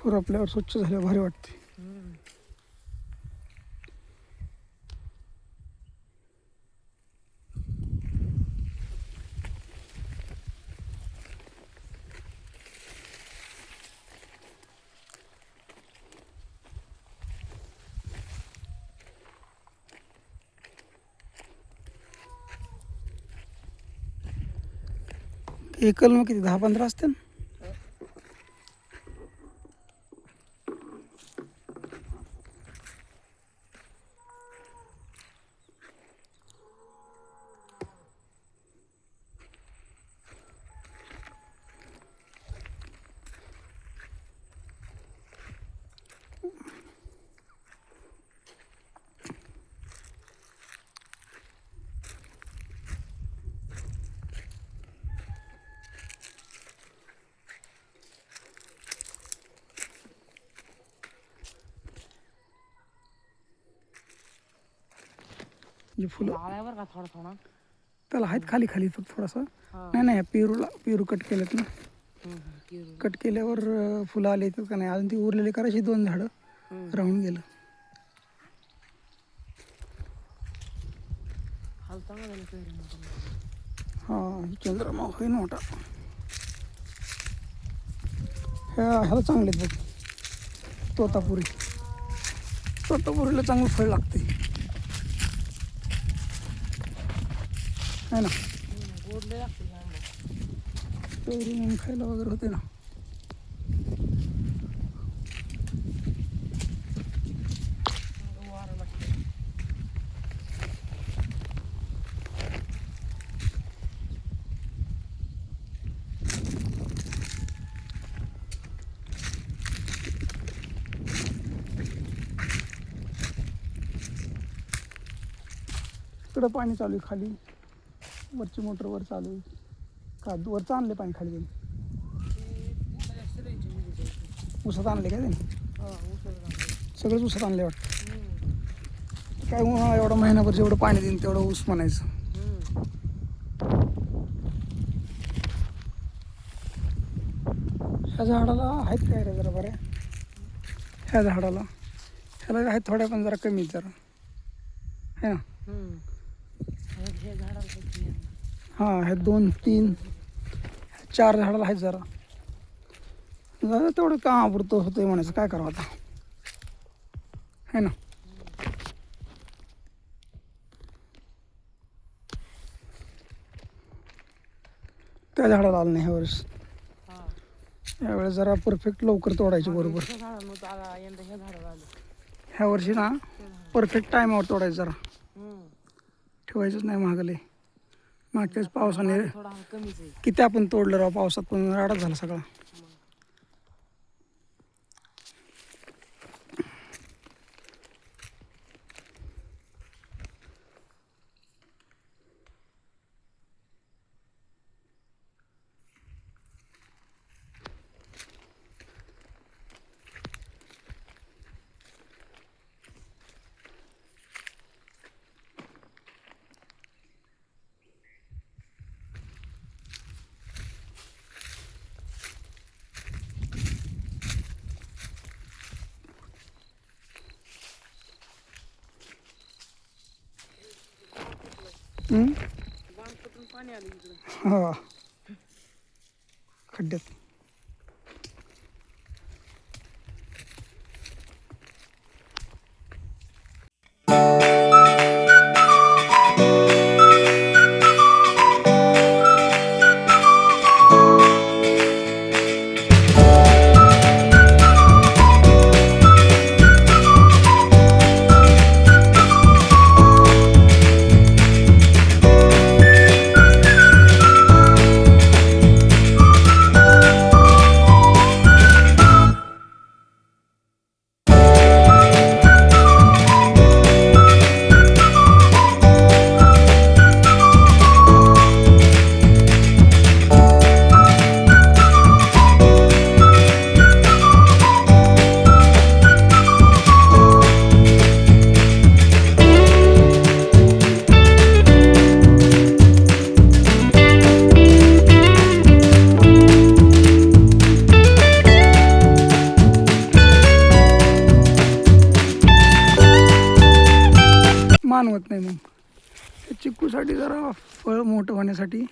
खुरपल्यावर स्वच्छ झाल्यावर भारी वाटते. एक कलम किती 10-15 असते ना. जे फुलं आल्यावर का थोडा थोडा त्याला आहेत खाली खाली फक्त थोडासा. नाही नाही पेरू कट केलेत ना. कट केल्यावर फुलं आले तर का नाही अजून ती उरलेली करायची 2 झाडं राहून गेलं. हा चंद्रमा होईन मोठा. ह्याला चांगले आहेत बघ तोतापुरीला चांगलं फळ लागते है ना. पेरू म्हणून खायला वगैरे होते ना. इकडं पाणी चालू आहे खाली. वरची मोटर वर चालू आहे का वरचं आणले पाणी खाली जाऊन. ऊसात आणले काय त्यांनी सगळंच ऊसात आणले वाटतं. काय उन्हाळा एवढा महिनाभर जेवढं पाणी देईन तेवढं ऊस म्हणायचं. ह्या झाडाला आहेत काय रे जरा बऱ्या. ह्या झाडाला ह्याला आहेत थोड्या पण जरा कमी जरा है ना. हां ह्या 2-3-4 झाडाला आहेत जरा तेवढं का पुरतं होतंय म्हणायचं. काय करावं आता है ना. त्या झाडाला आलं नाही ह्यावेळेस. यावेळेस जरा परफेक्ट लवकर तोडायचे बरोबर. ह्या वर्षी ना परफेक्ट टायमावर तोडायचं जरा. ठेवायचंच नाही महागले. मागच्याच पावसाने किती आपण तोडलं राव पावसात पण राडाच झाला सगळा. हा खड्ड्यात मानवत नाही मग. त्या चिक्कूसाठी जरा फळ मोठं होण्यासाठी